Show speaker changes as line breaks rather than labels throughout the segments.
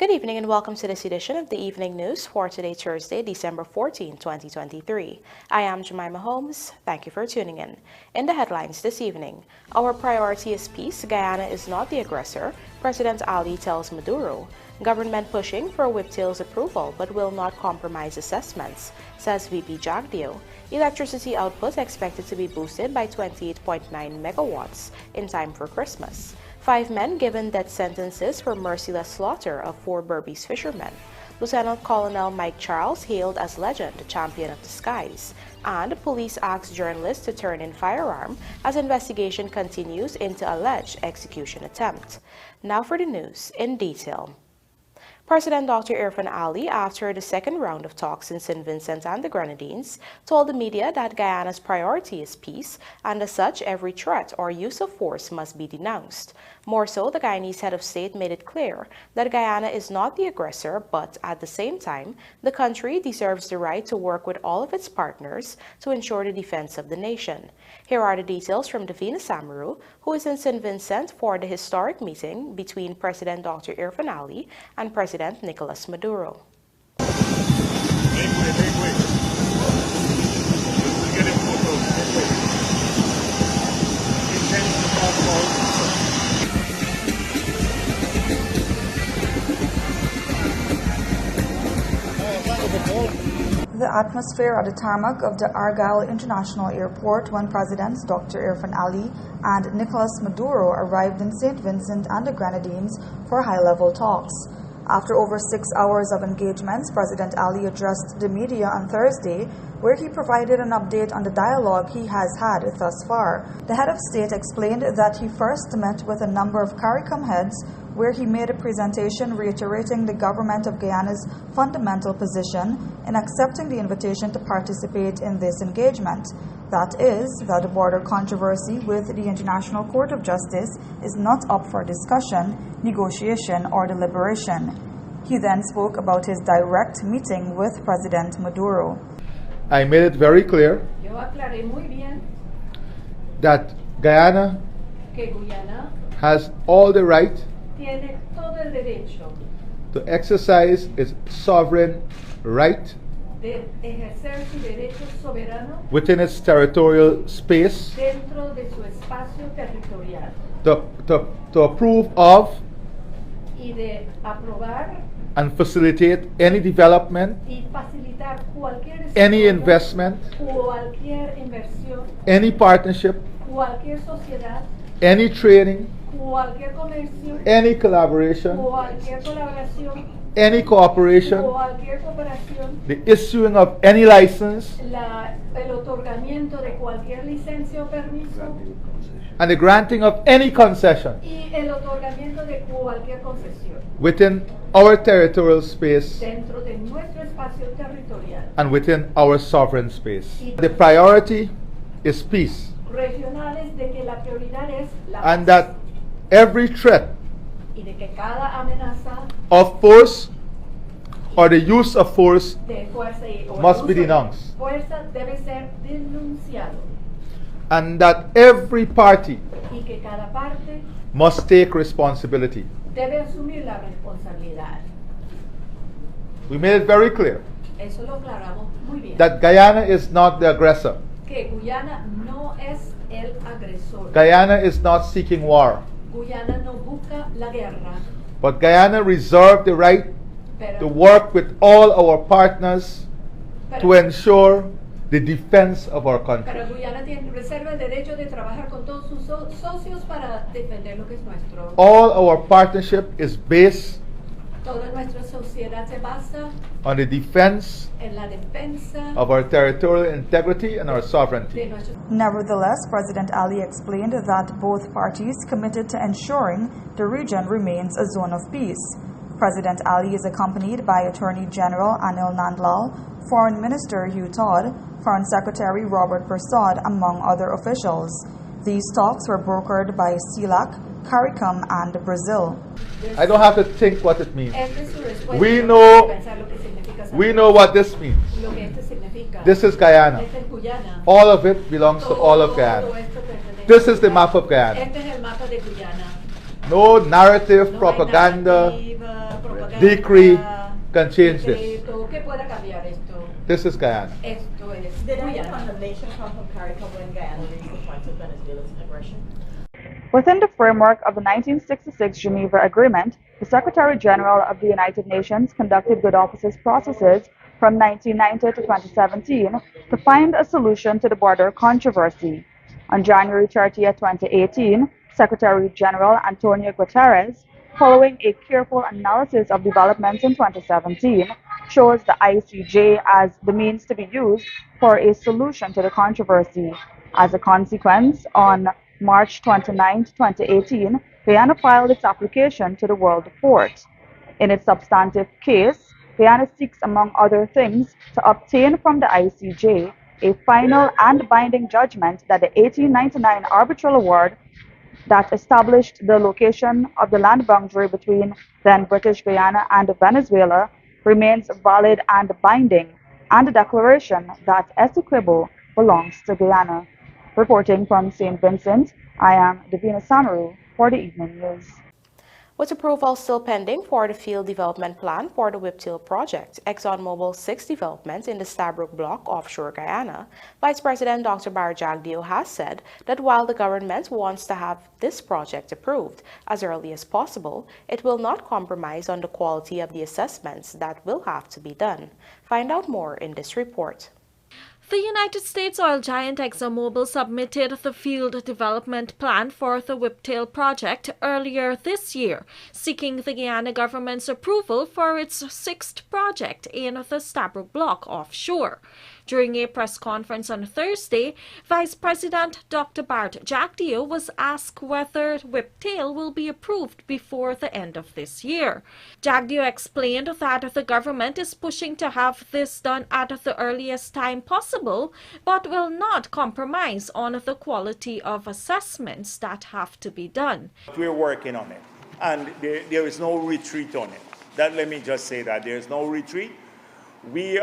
Good evening and welcome to this edition of the Evening News for today, Thursday, December 14, 2023. I am Jemima Holmes. Thank you for tuning in. In the headlines this evening, our priority is peace. Guyana is not the aggressor. President Ali tells Maduro. Government pushing for WHIPTAIL'S approval but will not compromise assessments, says VP JAGDEO. Electricity output expected to be boosted by 28.9 megawatts in time for Christmas. 5 men given death sentences for merciless slaughter of 4 BERBICE fishermen. Lieutenant Colonel Mike Charles hailed as legend, champion of the skies. And police asked journalists to turn in firearm as investigation continues into alleged execution attempt. Now for the news in detail. President Dr. Irfaan Ali, after the second round of talks in St. Vincent and the Grenadines, told the media that Guyana's priority is peace, and as such, every threat or use of force must be denounced. More so, the Guyanese head of state made it clear that Guyana is not the aggressor, but at the same time, the country deserves the right to work with all of its partners to ensure the defense of the nation. Here are the details from Davina Samaru, who is in St. Vincent for the historic meeting between President Dr. Irfaan Ali and President Nicolas Maduro.
The atmosphere at the tarmac of the Argyle International Airport when Presidents Dr. Irfaan Ali and Nicolas Maduro arrived in St. Vincent and the Grenadines for high-level talks. After over 6 hours of engagements, President Ali addressed the media on Thursday, where he provided an update on the dialogue he has had thus far. The head of state explained that he first met with a number of CARICOM heads, where he made a presentation reiterating the government of Guyana's fundamental position in accepting the invitation to participate in this engagement. That is, that the border controversy with the International Court of Justice is not up for discussion, negotiation, or deliberation. He then spoke about his direct meeting with President Maduro.
I made it very clear that Guyana has all the right
tiene todo el derecho
to exercise its sovereign right
de ejercer su derecho soberano
within its territorial space
dentro de su espacio territorial
to approve of
y de aprobar
and facilitate any development,
y facilitar cualquier
any investment,
cualquier inversión,
any partnership,
cualquier sociedad,
any trading,
cualquier comercio,
any collaboration,
cualquier colaboración,
any cooperation,
cualquier cooperación,
the issuing of any license,
el otorgamiento de cualquier licencia o permiso
and the granting of any concession
y el otorgamiento de cualquier concesión
within our territorial space
dentro de nuestro espacio territorial
and within our sovereign space. The priority is peace,
regionales, de que la prioridad es la
and
paz,
that every threat
y de que cada amenaza
of force or the use of force
de fuerza o
must
el
be
uso de
denounced,
fuerza debe ser denunciado
and that every party
y que cada parte
must take responsibility.
debe asumir la responsabilidad.
We made it very clear
Eso lo aclaramos muy bien.
that Guyana is not the aggressor.
Que Guyana no es el agresor.
Guyana is not seeking war,
Guyana no busca la guerra,
but Guyana reserved the right to
pero,
work with all our partners to
pero,
ensure the defense of our country.
pero Guyana reserva el derecho de trabajar con todos sus socios para defender lo que es nuestro.
All our partnership is based
Toda nuestra sociedad se basa
on the defense
en la defensa
of our territorial integrity and our
de
sovereignty.
nuestro.
Nevertheless, President Ali explained that both parties committed to ensuring the region remains a zone of peace. President Ali is accompanied by Attorney General Anil Nandlal, Foreign Minister Hugh Todd, Foreign Secretary Robert Persaud, among other officials. These talks were brokered by CELAC, CARICOM, and Brazil.
I don't have to think what it means.
Esta es su respuesta.
We
No
know-
hay que pensar lo que significa
We
saber
know what this means.
lo que esto significa.
This is Guyana.
Esta es Guyana.
All of it belongs to all of Guyana.
Todo esto pertenece
This
a
is the
Guyana.
map of Guyana.
Este es el mapa de Guyana.
No narrative,
No hay
propaganda,
narrativa, propaganda,
decree can change this.
decreto que pueda cambiar esto.
This is Guyana.
Esto es
Did any
Guyana.
condemnation come from CARICOM when Guyana raised the point of Venezuela's aggression?
Within the framework of the 1966 Geneva Agreement, the Secretary General of the United Nations conducted good offices processes from 1990 to 2017 to find a solution to the border controversy. On January 30, 2018, Secretary General Antonio Guterres, following a careful analysis of developments in 2017, chose the ICJ as the means to be used for a solution to the controversy. As a consequence, on March 29, 2018, Guyana filed its application to the World Court. In its substantive case, Guyana seeks, among other things, to obtain from the ICJ a final and binding judgment that the 1899 arbitral award that established the location of the land boundary between then British Guyana and Venezuela remains valid and binding, and a declaration that Essequibo belongs to Guyana. Reporting from St. Vincent, I am Davina Samaru for the Evening News.
With approval still pending for the field development plan for the WHIPTAIL project, ExxonMobil's 6th development in the Stabroek Block offshore Guyana, Vice President Dr. JAGDEO has said that while the government wants to have this project approved as early as possible, it will not compromise on the quality of the assessments that will have to be done. Find out more in this report.
The United States oil giant ExxonMobil submitted the field development plan for the WHIPTAIL project earlier this year, seeking the Guyana government's approval for its 6th project in the Stabroek Block offshore. During a press conference on Thursday, Vice President Dr. JAGDEO was asked whether WHIPTAIL will be approved before the end of this year. JAGDEO explained that the government is pushing to have this done at the earliest time possible, but will not compromise on the quality of assessments that have to be done.
We're working on it, and there is no retreat on it. Let me just say that there is no retreat. We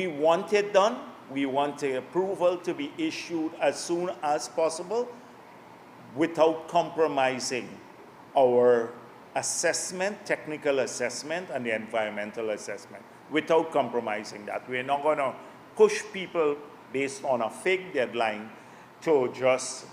want it done. We want the approval to be issued as soon as possible without compromising our assessment, technical assessment, and the environmental assessment, without compromising that. We're not going to push people based on a fake deadline to just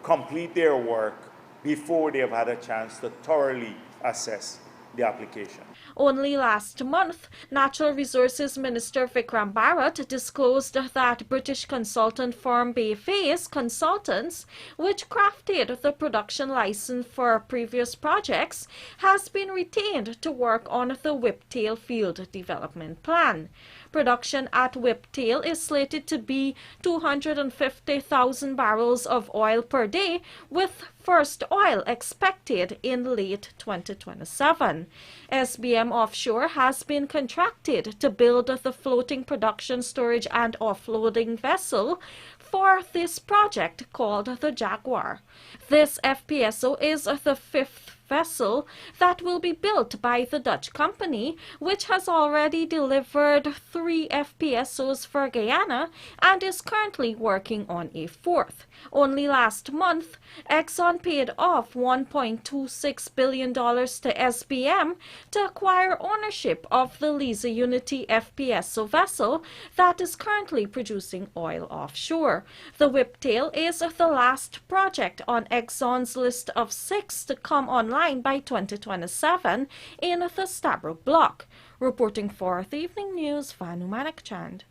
complete their work before they've had a chance to thoroughly assess the application.
Only last month, Natural Resources Minister Vikram Bharat disclosed that British consultant firm Phase Consultants, which crafted the production license for previous projects, has been retained to work on the WHIPTAIL field development plan. Production at WHIPTAIL is slated to be 250,000 barrels of oil per day, with first oil expected in late 2027. SBM Offshore has been contracted to build the floating production, storage and offloading vessel for this project called the Jaguar. This FPSO is the 5th vessel that will be built by the Dutch company, which has already delivered 3 FPSOs for Guyana and is currently working on a 4th. Only last month, Exxon paid off $1.26 billion to SBM to acquire ownership of the Liza Unity FPSO vessel that is currently producing oil offshore. The WHIPTAIL is the last project on Exxon's list of 6 to come online by 2027 in the Stabroek Block. Reporting for the Evening News, Vanu Manakchand.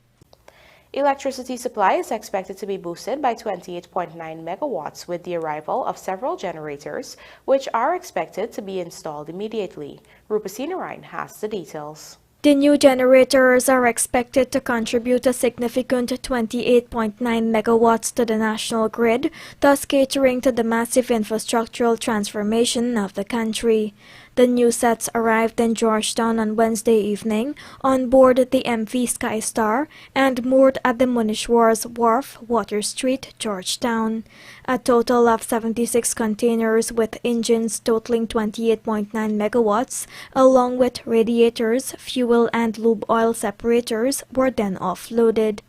Electricity supply is expected to be boosted by 28.9 megawatts with the arrival of several generators, which are expected to be installed immediately. Rupasina Ryan has the details.
The new generators are expected to contribute a significant 28.9 megawatts to the national grid, thus catering to the massive infrastructural transformation of the country. The new sets arrived in Georgetown on Wednesday evening on board the MV Sky Star and moored at the Munishwar's Wharf, Water Street, Georgetown. A total of 76 containers with engines totaling 28.9 megawatts, along with radiators, fuel and lube oil separators, were then offloaded.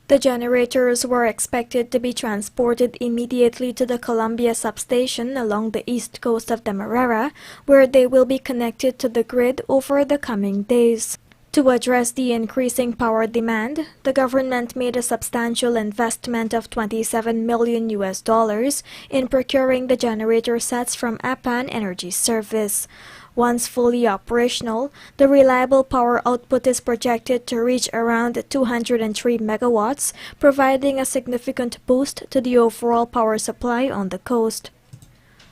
The generators were expected to be transported immediately to the Columbia substation along the east coast of Demerara, where they will be connected to the grid over the coming days. To address the increasing power demand, the government made a substantial investment of $27 million in procuring the generator sets from APAN Energy Service. Once fully operational, the reliable power output is projected to reach around 203 megawatts, providing a significant boost to the overall power supply on the coast.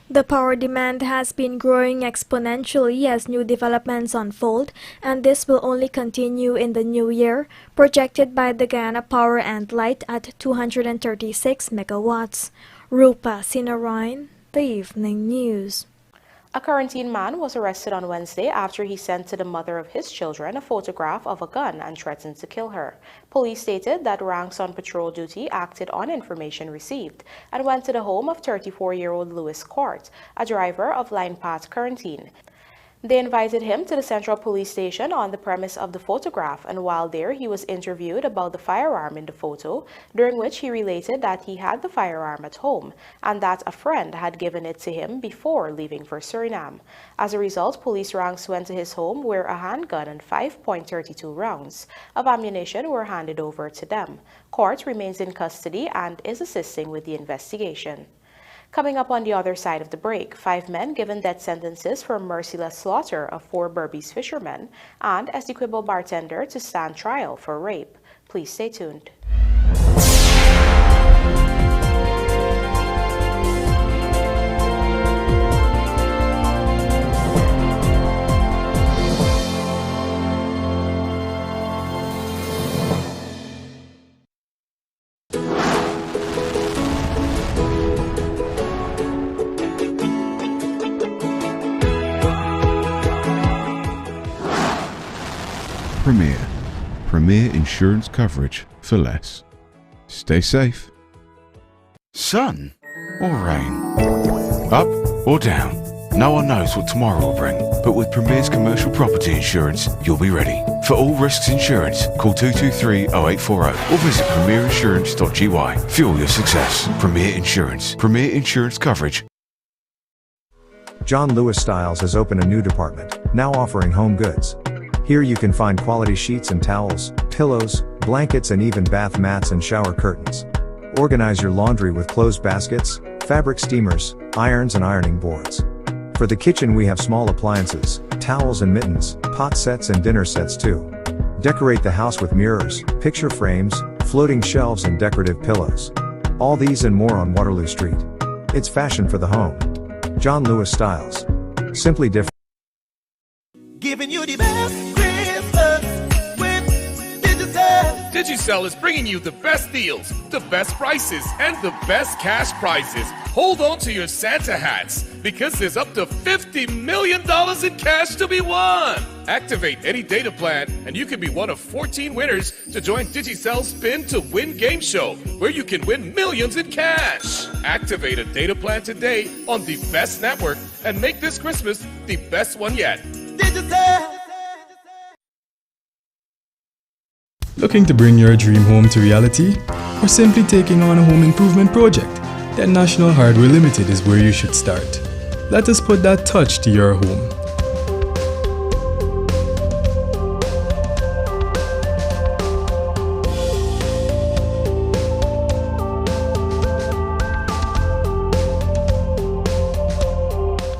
The power demand has been growing exponentially as new developments unfold, and this will only continue in the new year, projected by the Guyana Power and Light at 236 megawatts. Rupa Sinarayan, The Evening News.
A quarantine man was arrested on Wednesday after he sent to the mother of his children a photograph of a gun and threatened to kill her. Police stated that ranks on patrol duty acted on information received and went to the home of 34-year-old Louis Court, a driver of Line Path Quarantine. They invited him to the Central Police Station on the premise of the photograph, and while there he was interviewed about the firearm in the photo, during which he related that he had the firearm at home and that a friend had given it to him before leaving for Suriname. As a result, police ranks went to his home where a handgun and 5.32 rounds of ammunition were handed over to them. Court remains in custody and is assisting with the investigation. Coming up on the other side of the break, 5 men given death sentences for merciless slaughter of 4 BERBICE fishermen and Essequibo bartender to stand trial for rape. Please stay tuned.
Premier insurance coverage for less. Stay safe.
Sun or rain? Up or down? No one knows what tomorrow will bring, but with Premier's commercial property insurance, you'll be ready. For all risks insurance, call 223-0840 or visit premierinsurance.gy. Fuel your success. Premier Insurance. Premier insurance coverage.
John Lewis Styles has opened a new department, now offering home goods. Here you can find quality sheets and towels, pillows, blankets and even bath mats and shower curtains. Organize your laundry with clothes baskets, fabric steamers, irons and ironing boards. For the kitchen we have small appliances, towels and mittens, pot sets and dinner sets too. Decorate the house with mirrors, picture frames, floating shelves and decorative pillows. All these and more on Waterloo Street. It's fashion for the home. John Lewis Styles. Simply different.
Giving you the best Christmas with Digicel.
Digicel is bringing you the best deals, the best prices, and the best cash prizes. Hold on to your Santa hats, because there's up to $50 million in cash to be won. Activate any data plan, and you can be one of 14 winners to join Digicel's Spin to Win game show, where you can win millions in cash. Activate a data plan today on the best network and make this Christmas the best one yet.
Digicel.
Looking to bring your dream home to reality? Or simply taking on a home improvement project? Then National Hardware Limited is where you should start. Let us put that touch to your home.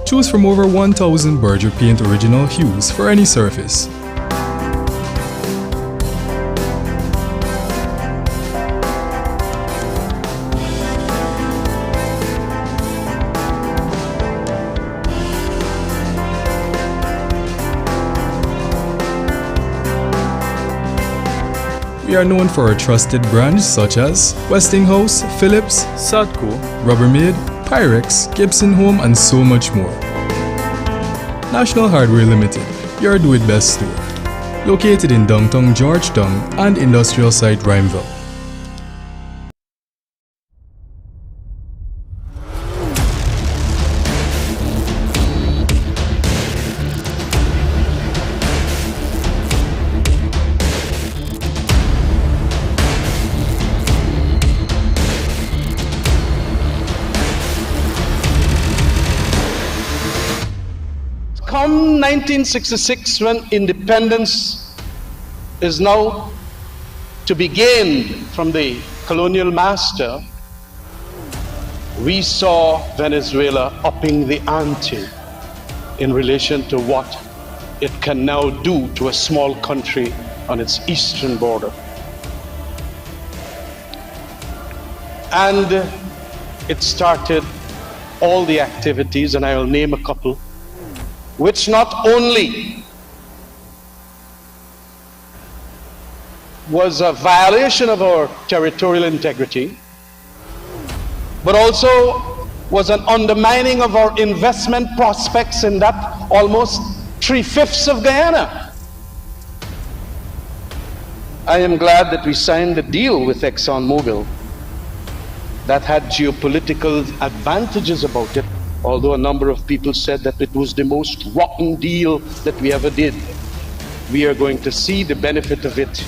Choose from over 1,000 Berger Paint original hues for any surface. We are known for our trusted brands such as Westinghouse, Philips, Sadco, Rubbermaid, Pyrex, Gibson Home and so much more. National Hardware Limited, your do-it-best store. Located in downtown Georgetown and industrial site Rhymeville.
1966, when independence is now to be gained from the colonial master, we saw Venezuela upping the ante in relation to what it can now do to a small country on its eastern border. And it started all the activities, and I will name a couple, which not only was a violation of our territorial integrity, but also was an undermining of our investment prospects in that almost 3/5 of Guyana. I am glad that we signed a deal with ExxonMobil that had geopolitical advantages about it, although a number of people said that it was the most rotten deal that we ever did. We are going to see the benefit of it.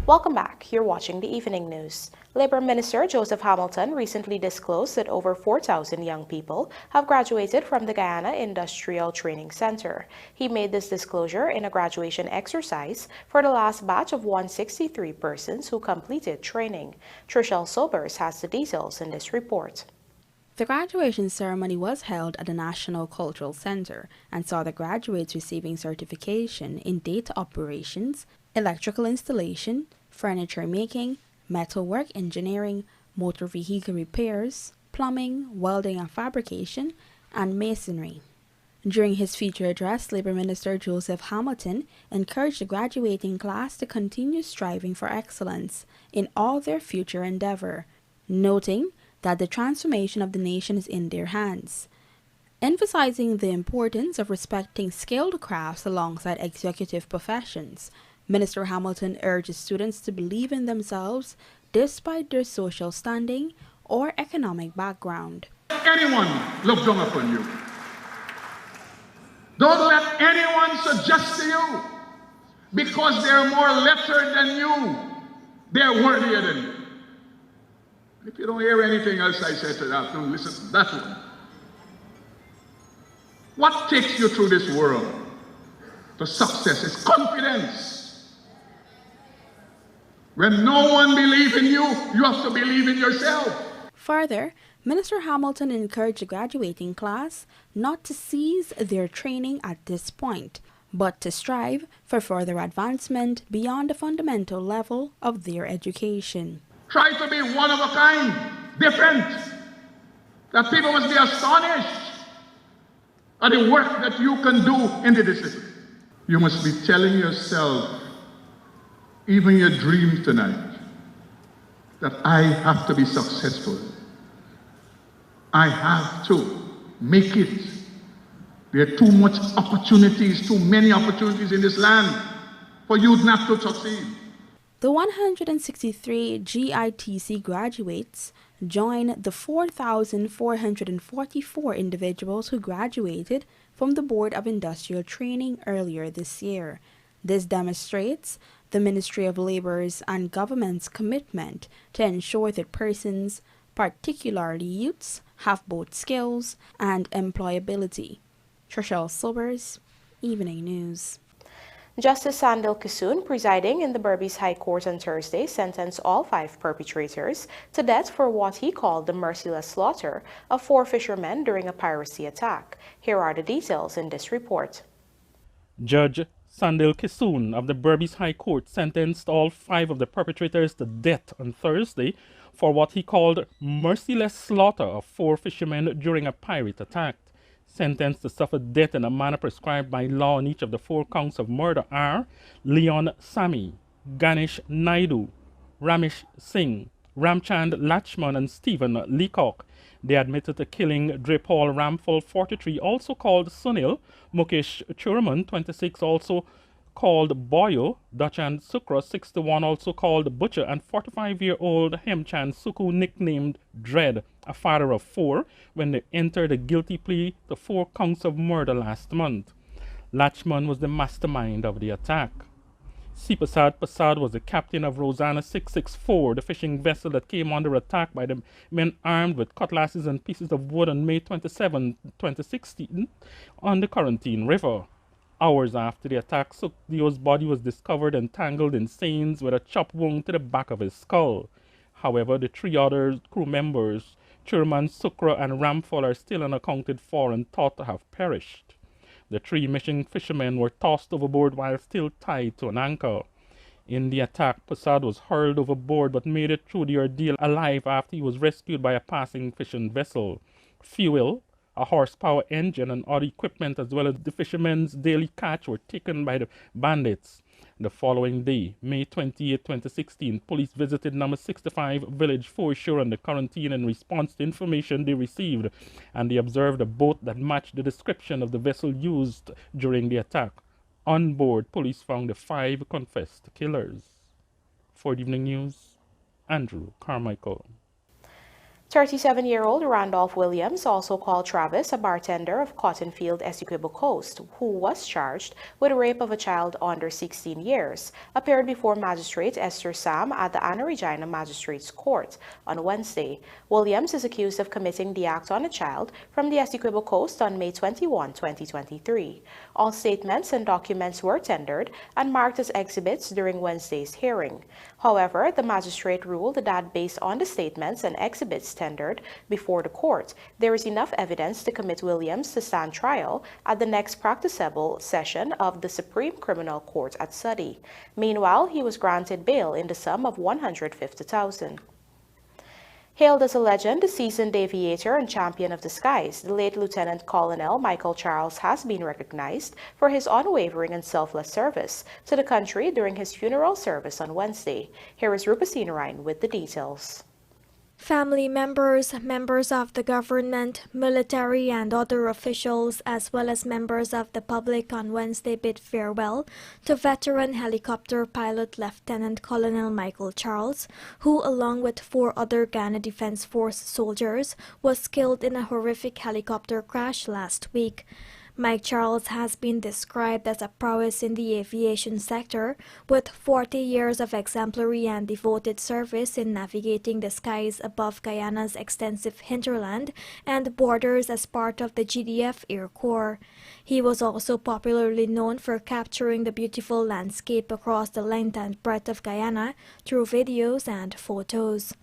Welcome back. You're watching the Evening News. Labor Minister Joseph Hamilton recently disclosed that over 4,000 young people have graduated from the Guyana Industrial Training Center. He made this disclosure in a graduation exercise for the last batch of 163 persons who completed training. Trishelle Sobers has the details in this report.
The graduation ceremony was held at the National Cultural Center and saw the graduates receiving certification in data operations, electrical installation, furniture making, metalwork engineering, motor vehicle repairs, plumbing, welding and fabrication, and masonry. During his feature address, Labor Minister Joseph Hamilton encouraged the graduating class to continue striving for excellence in all their future endeavor, noting that the transformation of the nation is in their hands. Emphasizing the importance of respecting skilled crafts alongside executive professions, Minister Hamilton urges students to believe in themselves despite their social standing or economic background.
Anyone look down upon you. Don't let anyone suggest to you, because they're more lettered than you, they're worthier than you. If you don't hear anything else I say to that, don't listen to that one. What takes you through this world to success is confidence. When no one believes in you, you have to believe in yourself.
Further, Minister Hamilton encouraged the graduating class not to seize their training at this point, but to strive for further advancement beyond the fundamental level of their education.
Try to be one of a kind, different, that people must be astonished at the work that you can do in the discipline. You must be telling yourself, even your dreams tonight, that I have to be successful. I have to make it. There are too much opportunities, too many opportunities in this land for you not to succeed.
The 163 GITC graduates join the 4,444 individuals who graduated from the Board of Industrial Training earlier this year. This demonstrates the Ministry of Labor's and government's commitment to ensure that persons, particularly youths, have both skills and employability. Trishelle Sobers, Evening News.
Justice Sandil Kisoon, presiding in the BERBICE High Court on Thursday, sentenced all 5 perpetrators to death for what he called the merciless slaughter of 4 fishermen during a piracy attack. Here are the details in this report.
Judge Sandil Kisoon of the BERBICE High Court sentenced all 5 of the perpetrators to death on Thursday for what he called merciless slaughter of 4 fishermen during a pirate attack. Sentenced to suffer death in a manner prescribed by law on each of the 4 counts of murder are Leon Sami, Ganesh Naidu, Ramesh Singh, Ramchand Lachman, and Stephen Leacock. They admitted to killing Dripal Ramphal, 43, also called Sunil, Mukesh Churaman, 26, also called Boyo, Dachand Sukra, 61, also called Butcher, and 45-year-old Hemchand Suku, nicknamed Dread, a father of 4, when they entered a guilty plea to 4 counts of murder last month. Lachman was the mastermind of the attack. Sipasad Pasad was the captain of Rosanna 664, the fishing vessel that came under attack by the men armed with cutlasses and pieces of wood on May 27, 2016, on the Quarantine River. Hours after the attack, Sukdeo's body was discovered entangled in seines with a chop wound to the back of his skull. However, the 3 other crew members, Churman, Sukra, and Ramphal, are still unaccounted for and thought to have perished. The 3 missing fishermen were tossed overboard while still tied to an anchor. In the attack, Pasad was hurled overboard but made it through the ordeal alive after he was rescued by a passing fishing vessel. Fuel, a horsepower engine, and other equipment, as well as the fishermen's daily catch, were taken by the bandits. The following day, May 28, 2016, police visited number 65 Village Foreshore on the Quarantine in response to information they received, and they observed a boat that matched the description of the vessel used during the attack. On board, police found the 5 confessed killers. For the Evening News, Andrew Carmichael.
37-year-old Randolph Williams, also called Travis, a bartender of Cottonfield, Essequibo Coast, who was charged with rape of a child under 16 years, appeared before Magistrate Esther Sam at the Anna Regina Magistrates Court on Wednesday. Williams is accused of committing the act on a child from the Essequibo Coast on May 21, 2023. All statements and documents were tendered and marked as exhibits during Wednesday's hearing. However, the magistrate ruled that based on the statements and exhibits tendered before the court, there is enough evidence to commit Williams to stand trial at the next practicable session of the Supreme Criminal Court at Suddy. Meanwhile, he was granted bail in the sum of $150,000. Hailed as a legend, the seasoned aviator and champion of the skies, the late Lieutenant Colonel Michael Charles has been recognized for his unwavering and selfless service to the country during his funeral service on Wednesday. Here is Rupasina Ryan with the details.
Family members, members of the government, military and other officials, as well as members of the public on Wednesday bid farewell to veteran helicopter pilot Lieutenant Colonel Michael Charles, who, along with 4 other Ghana Defense Force soldiers, was killed in a horrific helicopter crash last week. Mike Charles has been described as a prowess in the aviation sector, with 40 years of exemplary and devoted service in navigating the skies above Guyana's extensive hinterland and borders as part of the GDF Air Corps. He was also popularly known for capturing the beautiful landscape across the length and breadth of Guyana through videos and photos.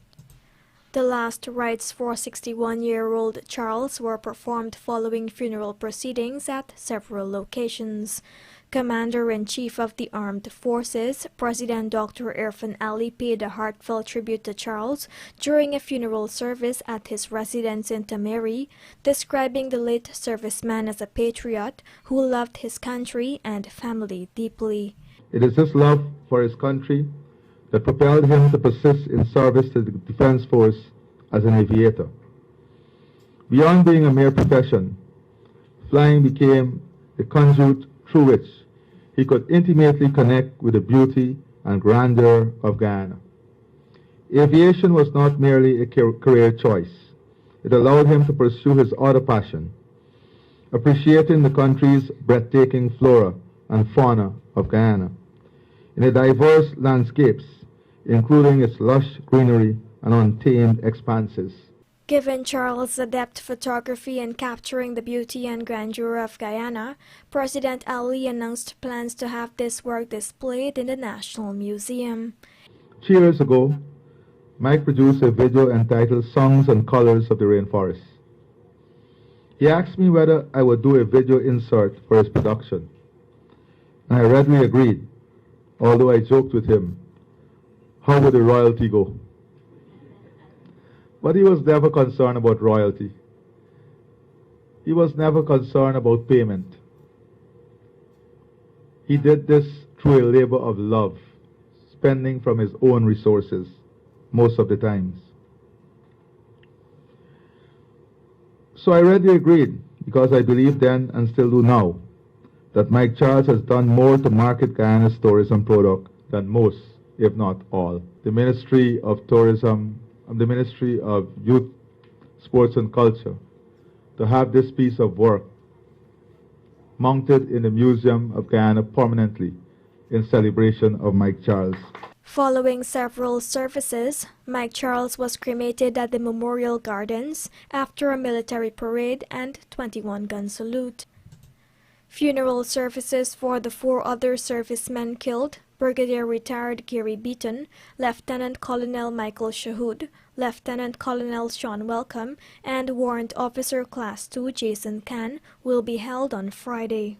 The last rites for 61-year-old Charles were performed following funeral proceedings at several locations. Commander-in-Chief of the Armed Forces, President Dr. Irfan Ali, paid a heartfelt tribute to Charles during a funeral service at his residence in Tamari, describing the late serviceman as a patriot who loved his country and family deeply.
It is this love for his country that propelled him to persist in service to the Defense Force as an aviator. Beyond being a mere profession, flying became the conduit through which he could intimately connect with the beauty and grandeur of Guyana. Aviation was not merely a career choice. It allowed him to pursue his other passion, appreciating the country's breathtaking flora and fauna of Guyana in the diverse landscapes, including its lush greenery and untamed expanses.
Given Charles' adept photography in capturing the beauty and grandeur of Guyana, President Ali announced plans to have this work displayed in the National Museum.
2 years ago, Mike produced a video entitled Songs and Colors of the Rainforest. He asked me whether I would do a video insert for his production, and I readily agreed, although I joked with him, how would the royalty go? But he was never concerned about royalty. He was never concerned about payment. He did this through a labor of love, spending from his own resources most of the times. So I readily agreed, because I believe then and still do now, that Mike Charles has done more to market Guyana's tourism product than most, if not all. The Ministry of Tourism and the Ministry of Youth, Sports and Culture to have this piece of work mounted in the Museum of Guyana permanently in celebration of Mike Charles.
Following several services, Mike Charles was cremated at the Memorial Gardens after a military parade and 21-gun salute. Funeral services for the 4 other servicemen killed, Brigadier Retired Gary Beaton, Lieutenant Colonel Michael Shahood, Lieutenant Colonel Sean Welcome, and Warrant Officer Class 2 Jason Khan, will be held on Friday.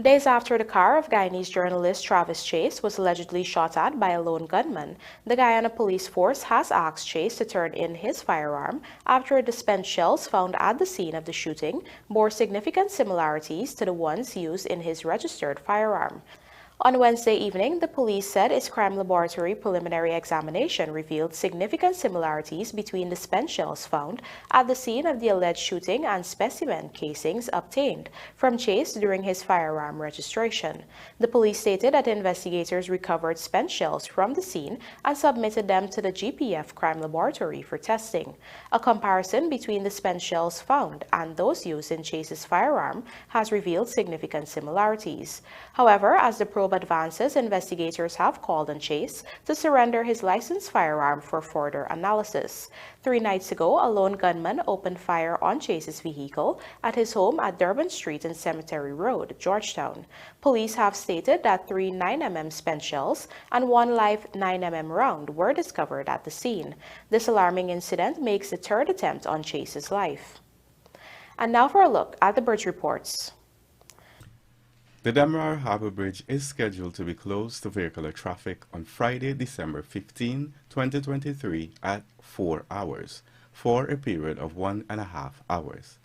Days after the car of Guyanese journalist Travis Chase was allegedly shot at by a lone gunman, the Guyana Police Force has asked Chase to turn in his firearm after the spent shells found at the scene of the shooting bore significant similarities to the ones used in his registered firearm. On Wednesday evening, the police said its crime laboratory preliminary examination revealed significant similarities between the spent shells found at the scene of the alleged shooting and specimen casings obtained from Chase during his firearm registration. The police stated that investigators recovered spent shells from the scene and submitted them to the GPF crime laboratory for testing. A comparison between the spent shells found and those used in Chase's firearm has revealed significant similarities. However, as the probe advances, investigators have called on Chase to surrender his licensed firearm for further analysis. 3 nights ago, a lone gunman opened fire on Chase's vehicle at his home at Durban Street and Cemetery Road, Georgetown. Police have stated that 3 9mm spent shells and 1 live 9mm round were discovered at the scene. This alarming incident makes the 3rd attempt on Chase's life. And now for a look at the bridge reports.
The Demerara Harbour Bridge is scheduled to be closed to vehicular traffic on Friday, December 15, 2023 at 4 hours for a period of 1.5 hours.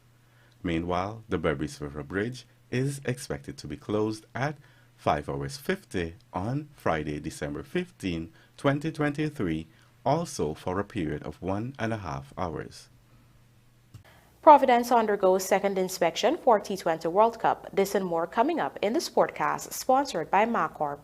Meanwhile, the BERBICE River Bridge is expected to be closed at 5 hours 50 on Friday, December 15, 2023, also for a period of 1.5 hours.
Providence undergoes second inspection for T20 World Cup. This and more coming up in the Sportcast, sponsored by MACORP.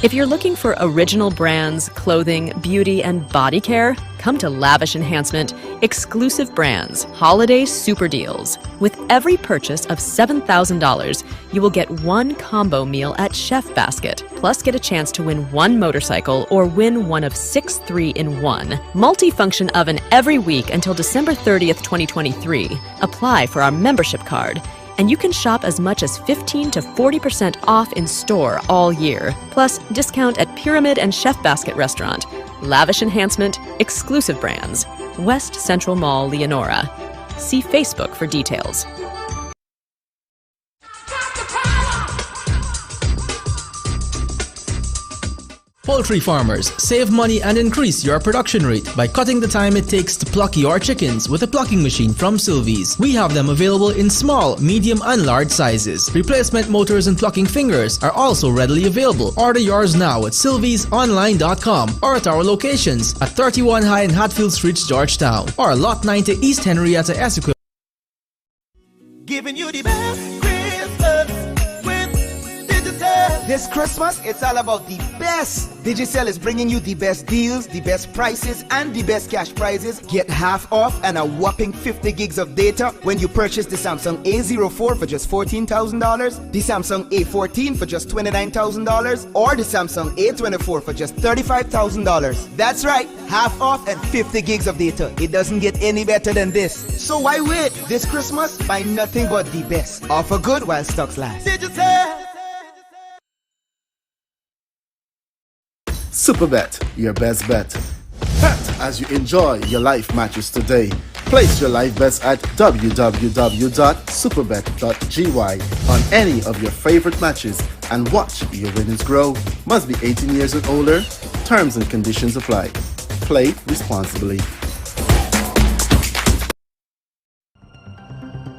If you're looking for original brands, clothing, beauty, and body care, come to Lavish Enhancement, exclusive brands, holiday super deals. With every purchase of $7,000, you will get 1 combo meal at Chef Basket, plus get a chance to win 1 motorcycle or win one of 6 3-in-1. Multifunction oven every week until December 30th, 2023. Apply for our membership card. And you can shop as much as 15 to 40% off in store all year. Plus, discount at Pyramid and Chef Basket Restaurant. Lavish Enhancement, exclusive brands. West Central Mall, Leonora. See Facebook for details.
Poultry farmers, save money and increase your production rate by cutting the time it takes to pluck your chickens with a plucking machine from Sylvies. We have them available in small, medium and large sizes. Replacement motors and plucking fingers are also readily available. Order yours now at sylviesonline.com or at our locations at 31 High and Hatfield Street, Georgetown, or Lot 90 East Henrietta Essequibo.
Giving you the best Christmas with digital.
This Christmas, it's all about the best. Digicel is bringing you the best deals, the best prices, and the best cash prizes. Get half off and a whopping 50 gigs of data when you purchase the Samsung A04 for just $14,000, the Samsung A14 for just $29,000, or the Samsung A24 for just $35,000. That's right, half off and 50 gigs of data. It doesn't get any better than this. So why wait? This Christmas, buy nothing but the best. Offer good while stocks last.
Digicel.
Superbet, your best bet. Bet as you enjoy your live matches today. Place your live bets at www.superbet.gy on any of your favorite matches and watch your winnings grow. Must be 18 years and older. Terms and conditions apply. Play responsibly.